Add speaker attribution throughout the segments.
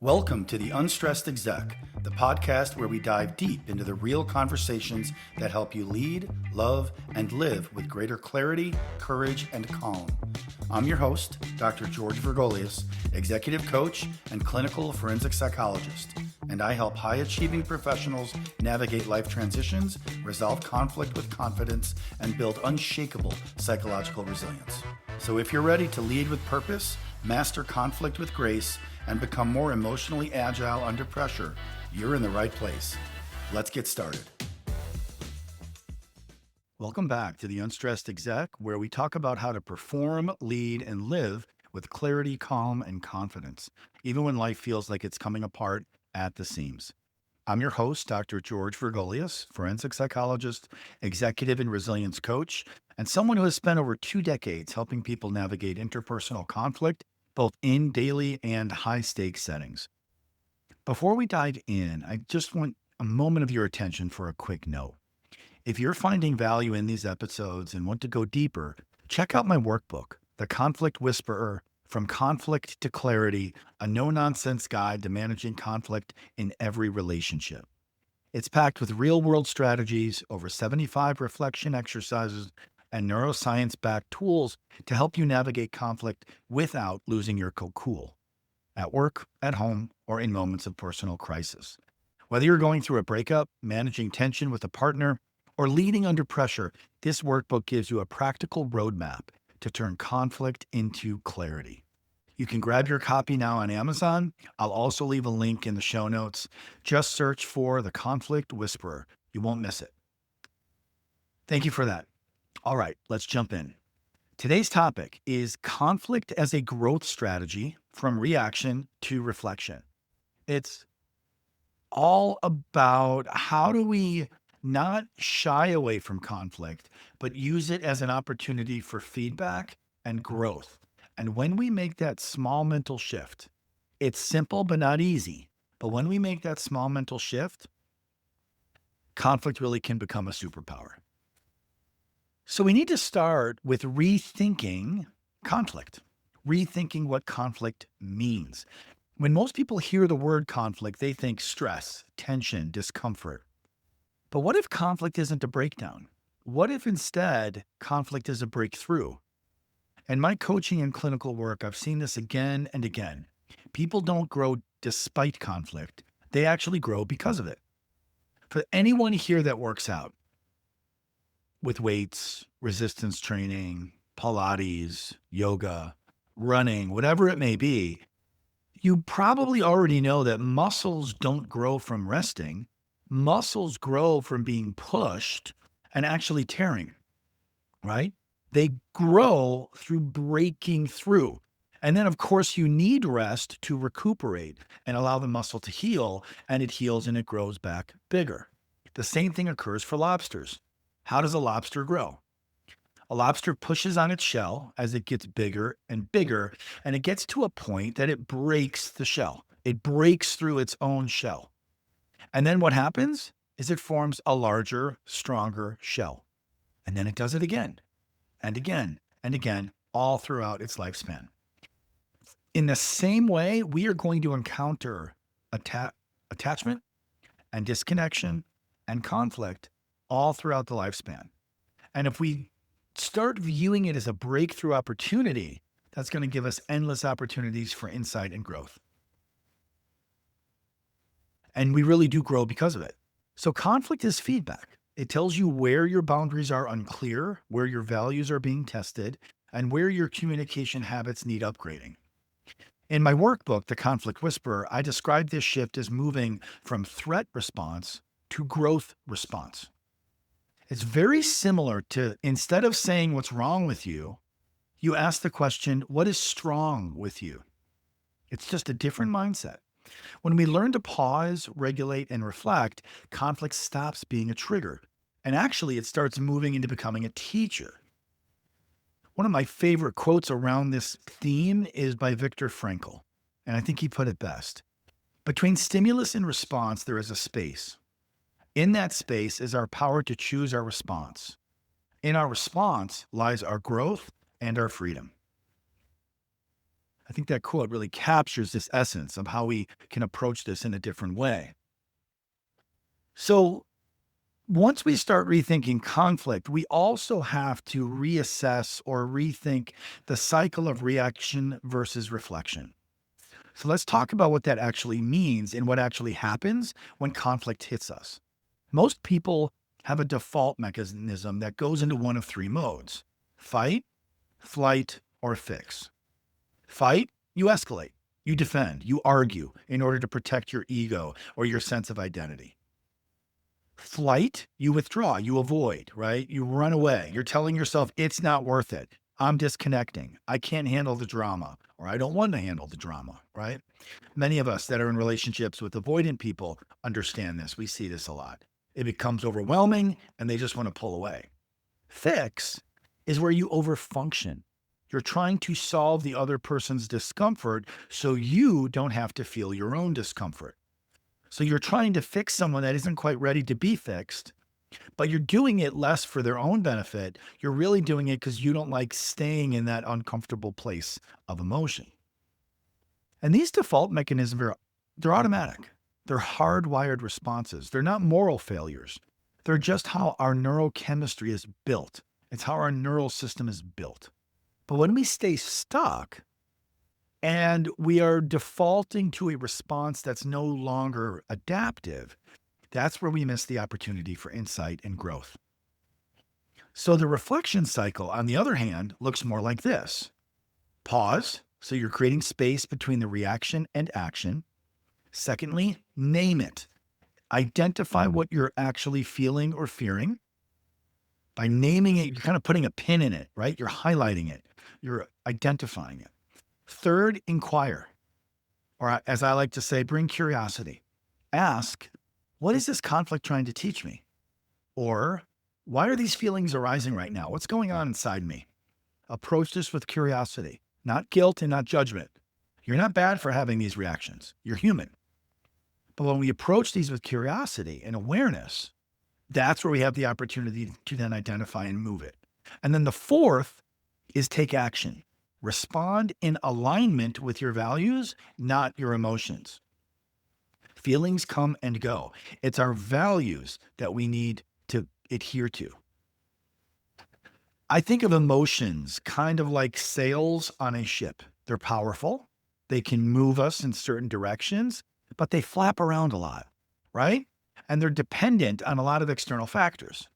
Speaker 1: Welcome to the Unstressed Exec, the podcast where we dive deep into the real conversations that help you lead, love, and live with greater clarity, courage, and calm. I'm your host, Dr. George Vergolias, executive coach and clinical forensic psychologist, and I help high-achieving professionals navigate life transitions, resolve conflict with confidence, and build unshakable psychological resilience. So if you're ready to lead with purpose, master conflict with grace, and become more emotionally agile under pressure, you're in the right place. Let's get started. Welcome back to the Unstressed Exec, where we talk about how to perform, lead, and live with clarity, calm, and confidence, even when life feels like it's coming apart at the seams. I'm your host, Dr. George Vergolias, forensic psychologist, executive and resilience coach, and someone who has spent over 2 decades helping people navigate interpersonal conflict, both in daily and high-stakes settings. Before we dive in, I just want a moment of your attention for a quick note. If you're finding value in these episodes and want to go deeper, check out my workbook, The Conflict Whisperer: From Conflict to Clarity, a no-nonsense guide to managing conflict in every relationship. It's packed with real-world strategies, over 75 reflection exercises, and neuroscience-backed tools to help you navigate conflict without losing your cool at work, at home, or in moments of personal crisis. Whether you're going through a breakup, managing tension with a partner, or leading under pressure, this workbook gives you a practical roadmap to turn conflict into clarity. You can grab your copy now on Amazon. I'll also leave a link in the show notes. Just search for The Conflict Whisperer. You won't miss it. Thank you for that. All right, let's jump in. Today's topic is conflict as a growth strategy from reaction to reflection. It's all about how do we not shy away from conflict, but use it as an opportunity for feedback and growth. And when we make that small mental shift, it's simple but not easy. But when we make that small mental shift, conflict really can become a superpower. So we need to start with rethinking conflict, rethinking what conflict means. When most people hear the word conflict, they think stress, tension, discomfort. But what if conflict isn't a breakdown? What if instead conflict is a breakthrough? In my coaching and clinical work, I've seen this again and again. People don't grow despite conflict. They actually grow because of it. For anyone here that works out with weights, resistance training, Pilates, yoga, running, whatever it may be, you probably already know that muscles don't grow from resting. Muscles grow from being pushed and actually tearing, right? They grow through breaking through. And then, of course, you need rest to recuperate and allow the muscle to heal, and it heals and it grows back bigger. The same thing occurs for lobsters. How does a lobster grow? A lobster pushes on its shell as it gets bigger and bigger, and it gets to a point that it breaks the shell. It breaks through its own shell. And then what happens is it forms a larger, stronger shell. And then it does it again and again and again, all throughout its lifespan. In the same way, we are going to encounter attachment and disconnection and conflict all throughout the lifespan. And if we start viewing it as a breakthrough opportunity, that's going to give us endless opportunities for insight and growth. And we really do grow because of it. So conflict is feedback. It tells you where your boundaries are unclear, where your values are being tested, and where your communication habits need upgrading. In my workbook, The Conflict Whisperer, I describe this shift as moving from threat response to growth response. It's very similar to, instead of saying what's wrong with you, you ask the question, what is strong with you? It's just a different mindset. When we learn to pause, regulate, and reflect, conflict stops being a trigger. And actually, it starts moving into becoming a teacher. One of my favorite quotes around this theme is by Viktor Frankl. And I think he put it best. Between stimulus and response, there is a space. In that space is our power to choose our response. In our response lies our growth and our freedom. I think that quote really captures this essence of how we can approach this in a different way. So, once we start rethinking conflict, we also have to reassess or rethink the cycle of reaction versus reflection. So, let's talk about what that actually means and what actually happens when conflict hits us. Most people have a default mechanism that goes into one of three modes: fight, flight, or fix. Fight, you escalate, you defend, you argue in order to protect your ego or your sense of identity. Flight, you withdraw, you avoid, right? You run away. You're telling yourself it's not worth it. I'm disconnecting. I can't handle the drama, or I don't want to handle the drama, right? Many of us that are in relationships with avoidant people understand this. We see this a lot. It becomes overwhelming and they just want to pull away. Fix is where you overfunction. You're trying to solve the other person's discomfort so you don't have to feel your own discomfort. So you're trying to fix someone that isn't quite ready to be fixed, but you're doing it less for their own benefit. You're really doing it because you don't like staying in that uncomfortable place of emotion. And these default mechanisms they're automatic. They're hardwired responses. They're not moral failures. They're just how our neurochemistry is built. It's how our neural system is built. But when we stay stuck and we are defaulting to a response that's no longer adaptive, that's where we miss the opportunity for insight and growth. So the reflection cycle, on the other hand, looks more like this: pause. So you're creating space between the reaction and action. Secondly, name it. Identify what you're actually feeling or fearing. By naming it, you're kind of putting a pin in it, right? You're highlighting it. You're identifying it. Third, inquire. Or as I like to say, bring curiosity. Ask, what is this conflict trying to teach me? Or why are these feelings arising right now? What's going on inside me? Approach this with curiosity, not guilt and not judgment. You're not bad for having these reactions. You're human. But when we approach these with curiosity and awareness, that's where we have the opportunity to then identify and move it. And then the fourth is take action. Respond in alignment with your values, not your emotions. Feelings come and go. It's our values that we need to adhere to. I think of emotions kind of like sails on a ship. They're powerful. They can move us in certain directions, but they flap around a lot, right? And they're dependent on a lot of external factors.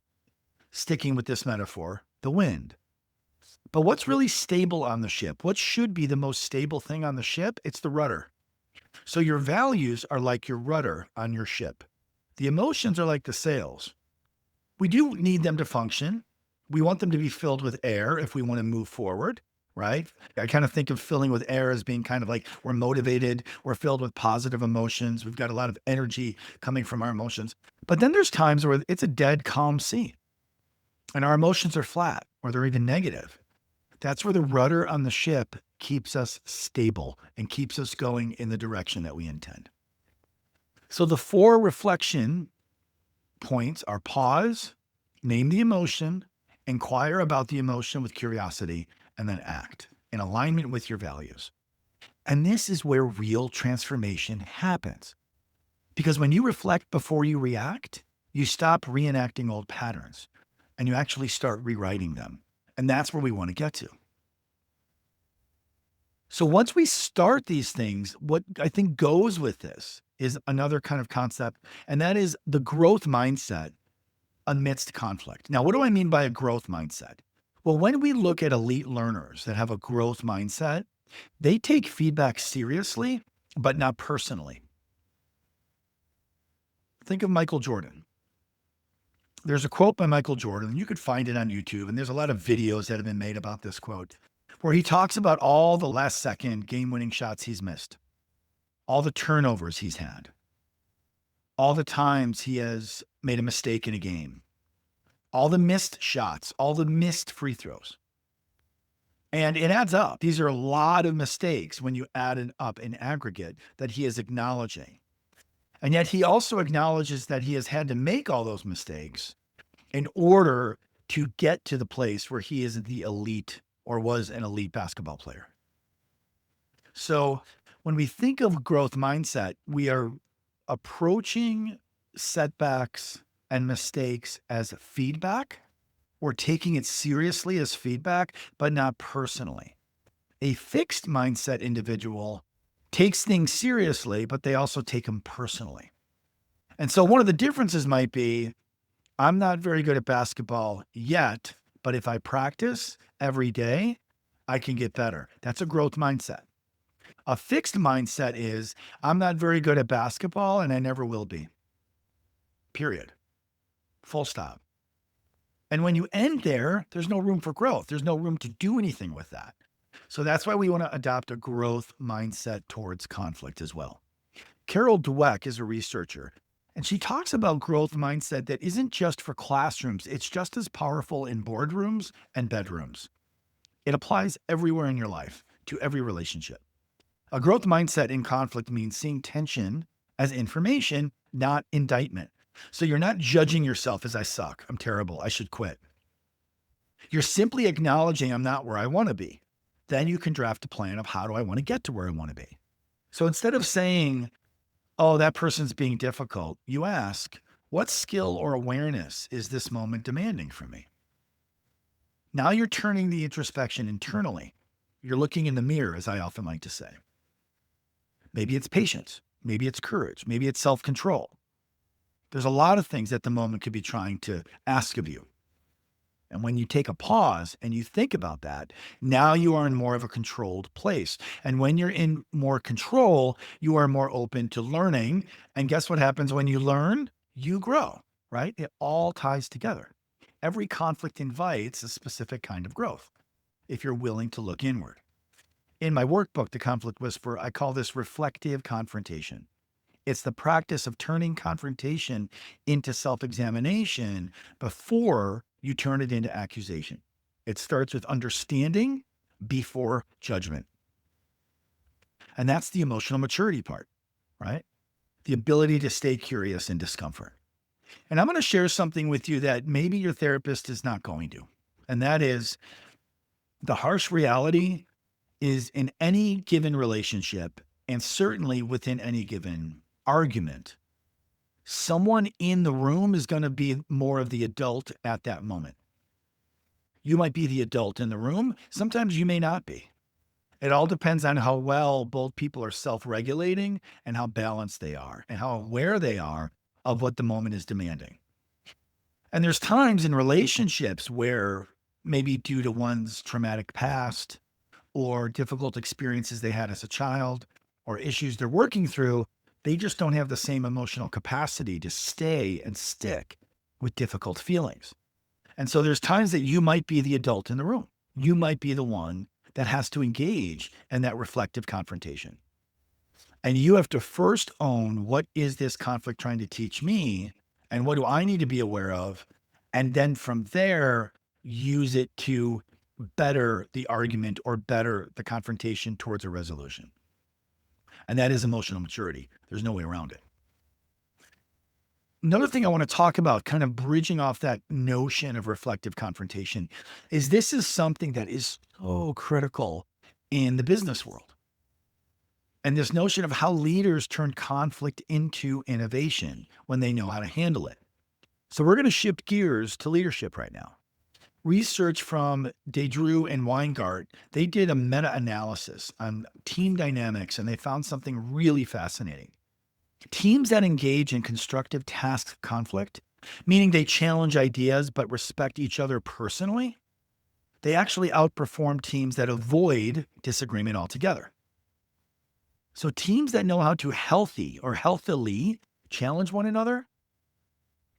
Speaker 1: Sticking with this metaphor, the wind. But what's really stable on the ship? What should be the most stable thing on the ship? It's the rudder. So your values are like your rudder on your ship. The emotions are like the sails. We do need them to function. We want them to be filled with air if we want to move forward, right? I kind of think of filling with air as being kind of like we're motivated, we're filled with positive emotions, we've got a lot of energy coming from our emotions. But then there's times where it's a dead, calm sea and our emotions are flat or they're even negative. That's where the rudder on the ship keeps us stable and keeps us going in the direction that we intend. So the 4 reflection points are: pause, name the emotion, inquire about the emotion with curiosity, and then act in alignment with your values. And this is where real transformation happens. Because when you reflect before you react, you stop reenacting old patterns and you actually start rewriting them. And that's where we want to get to. So once we start these things, what I think goes with this is another kind of concept, and that is the growth mindset amidst conflict. Now, what do I mean by a growth mindset? Well, when we look at elite learners that have a growth mindset, they take feedback seriously, but not personally. Think of Michael Jordan. There's a quote by Michael Jordan. You could find it on YouTube, and there's a lot of videos that have been made about this quote, where he talks about all the last second game-winning shots he's missed, all the turnovers he's had, all the times he has made a mistake in a game, all the missed shots, all the missed free throws. And it adds up. These are a lot of mistakes when you add it up in aggregate that he is acknowledging. And yet he also acknowledges that he has had to make all those mistakes in order to get to the place where he is the elite or was an elite basketball player. So when we think of growth mindset, we are approaching setbacks and mistakes as feedback. We're taking it seriously as feedback, but not personally. A fixed mindset individual takes things seriously, but they also take them personally. And so one of the differences might be I'm not very good at basketball yet, but if I practice every day, I can get better. That's a growth mindset. A fixed mindset is I'm not very good at basketball and I never will be. Period. Full stop. And when you end there, there's no room for growth. There's no room to do anything with that. So that's why we want to adopt a growth mindset towards conflict as well. Carol Dweck is a researcher, and she talks about growth mindset that isn't just for classrooms, it's just as powerful in boardrooms and bedrooms. It applies everywhere in your life, to every relationship. A growth mindset in conflict means seeing tension as information, not indictment. So you're not judging yourself as I suck, I'm terrible, I should quit. You're simply acknowledging I'm not where I want to be. Then you can draft a plan of how do I want to get to where I want to be. So instead of saying, oh, that person's being difficult, you ask, what skill or awareness is this moment demanding from me? Now you're turning the introspection internally. You're looking in the mirror, as I often like to say. Maybe it's patience. Maybe it's courage. Maybe it's self-control. There's a lot of things that the moment could be trying to ask of you. And when you take a pause and you think about that, now you are in more of a controlled place. And when you're in more control, you are more open to learning. And guess what happens when you learn? You grow, right? It all ties together. Every conflict invites a specific kind of growth if you're willing to look inward. In my workbook, The Conflict Whisperer, I call this reflective confrontation. It's the practice of turning confrontation into self-examination before you turn it into accusation. It starts with understanding before judgment. And that's the emotional maturity part, right? The ability to stay curious in discomfort. And I'm going to share something with you that maybe your therapist is not going to. And that is the harsh reality is in any given relationship, and certainly within any given argument, someone in the room is going to be more of the adult at that moment. You might be the adult in the room. Sometimes you may not be. It all depends on how well both people are self-regulating and how balanced they are and how aware they are of what the moment is demanding. And there's times in relationships where maybe due to one's traumatic past or difficult experiences they had as a child or issues they're working through, they just don't have the same emotional capacity to stay and stick with difficult feelings. And so there's times that you might be the adult in the room. You might be the one that has to engage in that reflective confrontation. And you have to first own, what is this conflict trying to teach me? And what do I need to be aware of? And then from there, use it to better the argument or better the confrontation towards a resolution. And that is emotional maturity. There's no way around it. Another thing I want to talk about, kind of bridging off that notion of reflective confrontation, is this is something that is so critical in the business world. And this notion of how leaders turn conflict into innovation when they know how to handle it. So we're going to shift gears to leadership right now. Research from Dedrew and Weingart, they did a meta-analysis on team dynamics, and they found something really fascinating. Teams that engage in constructive task conflict, meaning they challenge ideas but respect each other personally, they actually outperform teams that avoid disagreement altogether. So teams that know how to healthily challenge one another,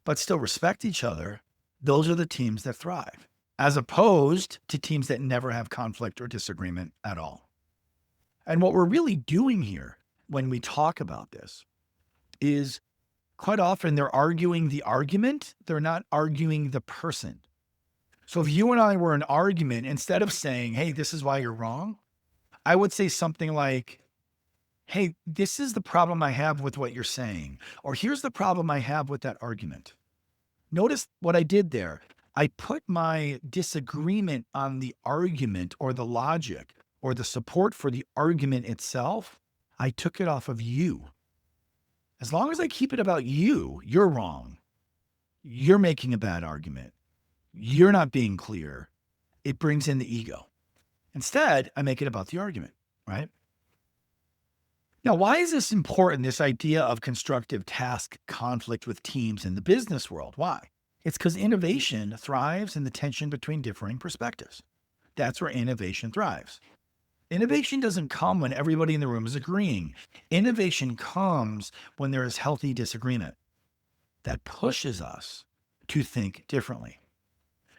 Speaker 1: but still respect each other, those are the teams that thrive, as opposed to teams that never have conflict or disagreement at all. And what we're really doing here when we talk about this is quite often they're arguing the argument, they're not arguing the person. So if you and I were in an argument, instead of saying, hey, this is why you're wrong, I would say something like, hey, this is the problem I have with what you're saying, or here's the problem I have with that argument. Notice what I did there. I put my disagreement on the argument or the logic or the support for the argument itself, I took it off of you. As long as I keep it about you, you're wrong. You're making a bad argument. You're not being clear. It brings in the ego. Instead, I make it about the argument, right? Now, why is this important, this idea of constructive task conflict with teams in the business world? Why? It's because innovation thrives in the tension between differing perspectives. That's where innovation thrives. Innovation doesn't come when everybody in the room is agreeing. Innovation comes when there is healthy disagreement that pushes us to think differently.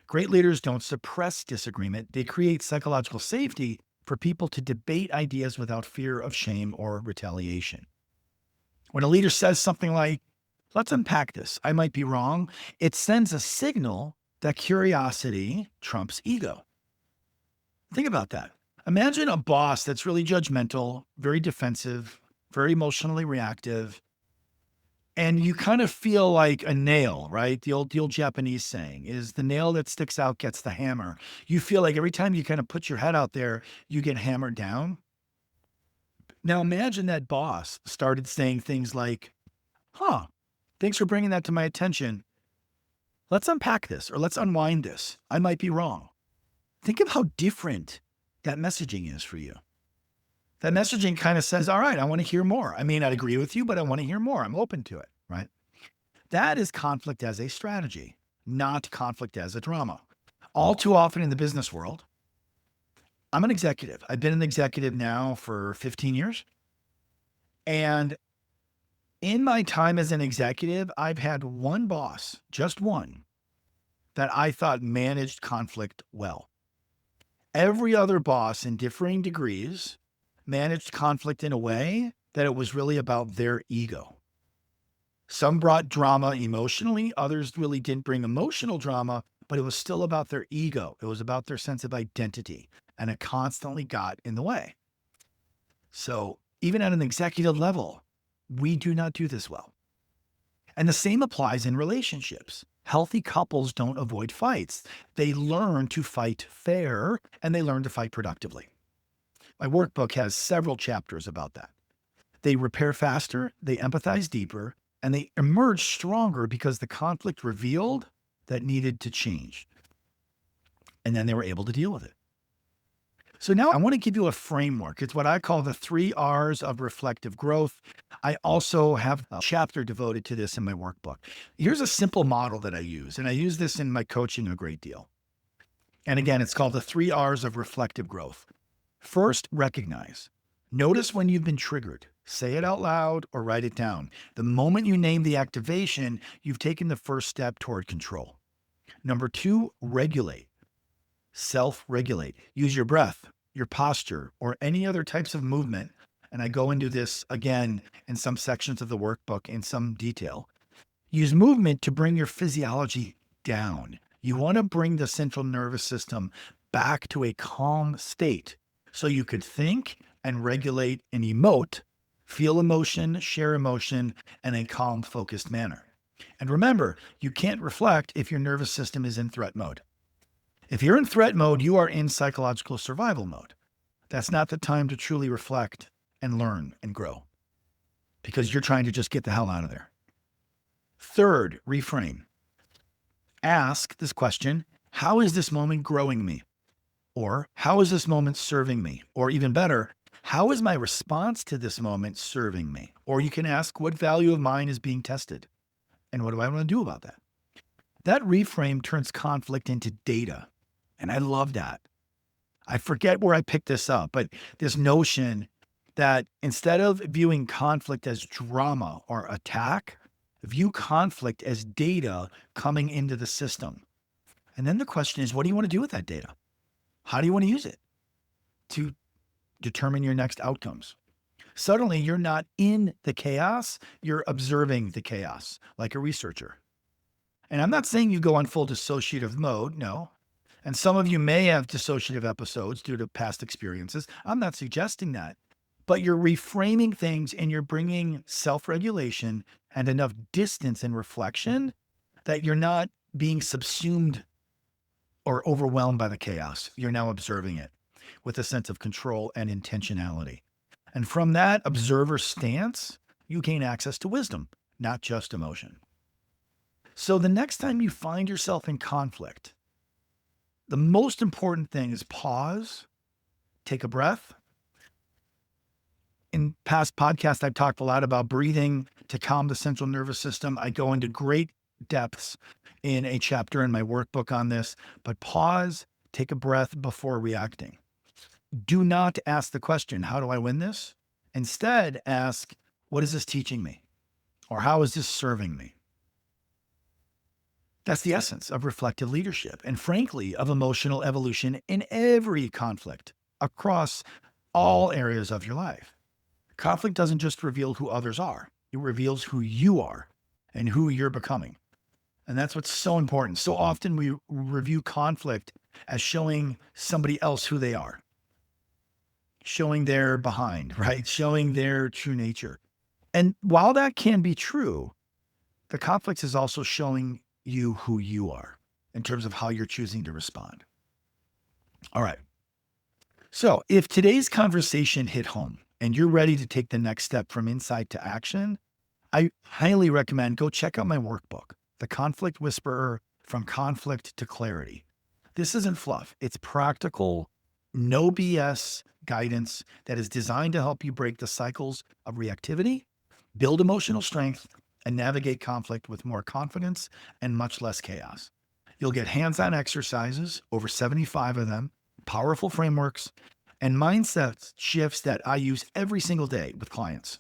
Speaker 1: Great leaders don't suppress disagreement. They create psychological safety for people to debate ideas without fear of shame or retaliation. When a leader says something like, let's unpack this, I might be wrong, it sends a signal that curiosity trumps ego. Think about that. Imagine a boss that's really judgmental, very defensive, very emotionally reactive, and you kind of feel like a nail, right? The old Japanese saying is the nail that sticks out gets the hammer. You feel like every time you kind of put your head out there, you get hammered down. Now imagine that boss started saying things like, thanks for bringing that to my attention. Let's unpack this or let's unwind this. I might be wrong. Think of how different that messaging is for you. That messaging kind of says, all right, I want to hear more. I may not agree with you, but I want to hear more. I'm open to it, right? That is conflict as a strategy, not conflict as a drama. All too often in the business world, I'm an executive. I've been an executive now for 15 years. And in my time as an executive, I've had one boss, just one, that I thought managed conflict well. Every other boss in differing degrees managed conflict in a way that it was really about their ego. Some brought drama emotionally, others really didn't bring emotional drama, but it was still about their ego. It was about their sense of identity, and it constantly got in the way. So even at an executive level, we do not do this well. And the same applies in relationships. Healthy couples don't avoid fights. They learn to fight fair and they learn to fight productively. My workbook has several chapters about that. They repair faster, they empathize deeper, and they emerge stronger because the conflict revealed that needed to change. And then they were able to deal with it. So now I want to give you a framework. It's what I call the 3 R's of reflective growth. I also have a chapter devoted to this in my workbook. Here's a simple model that I use, and I use this in my coaching a great deal. And again, it's called the 3 R's of reflective growth. First, recognize. Notice when you've been triggered. Say it out loud or write it down. The moment you name the activation, you've taken the first step toward control. Number 2, regulate. Self-regulate. Use your breath, your posture, or any other types of movement. And I go into this again in some sections of the workbook in some detail. Use movement to bring your physiology down. You want to bring the central nervous system back to a calm state so you could think and regulate and emote, feel emotion, share emotion in a calm, focused manner. And remember, you can't reflect if your nervous system is in threat mode. If you're in threat mode, you are in psychological survival mode. That's not the time to truly reflect and learn and grow because you're trying to just get the hell out of there. Third, reframe. Ask this question, how is this moment growing me? Or how is this moment serving me? Or even better, how is my response to this moment serving me? Or you can ask, what value of mine is being tested? And what do I want to do about that? That reframe turns conflict into data. And I love that. I forget where I picked this up, but this notion that instead of viewing conflict as drama or attack, view conflict as data coming into the system. And then the question is, what do you want to do with that data? How do you want to use it to determine your next outcomes? Suddenly, you're not in the chaos, you're observing the chaos like a researcher. And I'm not saying you go on full dissociative mode, no. And some of you may have dissociative episodes due to past experiences. I'm not suggesting that. But you're reframing things and you're bringing self-regulation and enough distance and reflection that you're not being subsumed or overwhelmed by the chaos. You're now observing it. with a sense of control and intentionality. And from that observer stance, you gain access to wisdom, not just emotion. So the next time you find yourself in conflict, the most important thing is pause, take a breath. In past podcasts, I've talked a lot about breathing to calm the central nervous system. I go into great depths in a chapter in my workbook on this, but pause, take a breath before reacting. Do not ask the question, how do I win this? Instead, ask, what is this teaching me? Or how is this serving me? That's the essence of reflective leadership and, frankly, of emotional evolution in every conflict across all areas of your life. Conflict doesn't just reveal who others are, it reveals who you are and who you're becoming. And that's what's so important. So often we review conflict as showing somebody else who they are, showing their behind, right? Showing their true nature. And while that can be true, the conflict is also showing you who you are in terms of how you're choosing to respond. All right. So if today's conversation hit home and you're ready to take the next step from insight to action, I highly recommend go check out my workbook, The Conflict Whisperer: From Conflict to Clarity. This isn't fluff. It's practical, no BS guidance that is designed to help you break the cycles of reactivity, build emotional strength, and navigate conflict with more confidence and much less chaos. You'll get hands-on exercises, over 75 of them, powerful frameworks, and mindset shifts that I use every single day with clients,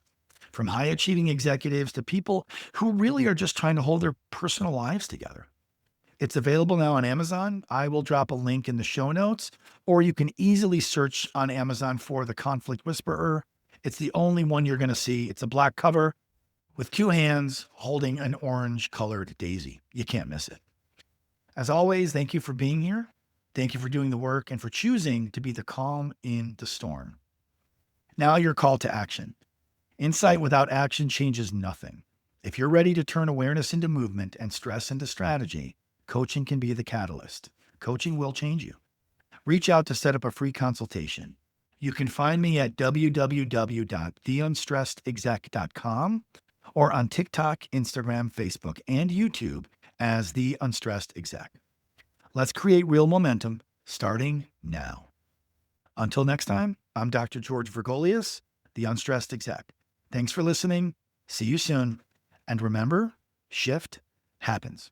Speaker 1: from high-achieving executives to people who really are just trying to hold their personal lives together. It's available now on Amazon. I will drop a link in the show notes, or you can easily search on Amazon for The Conflict Whisperer. It's the only one you're going to see. It's a black cover with two hands holding an orange-colored daisy. You can't miss it. As always, thank you for being here. Thank you for doing the work and for choosing to be the calm in the storm. Now your call to action. Insight without action changes nothing. If you're ready to turn awareness into movement and stress into strategy, coaching can be the catalyst. Coaching will change you. Reach out to set up a free consultation. You can find me at www.theunstressedexec.com or on TikTok, Instagram, Facebook, and YouTube as The Unstressed Exec. Let's create real momentum starting now. Until next time, I'm Dr. George Vergolias, The Unstressed Exec. Thanks for listening. See you soon. And remember, shift happens.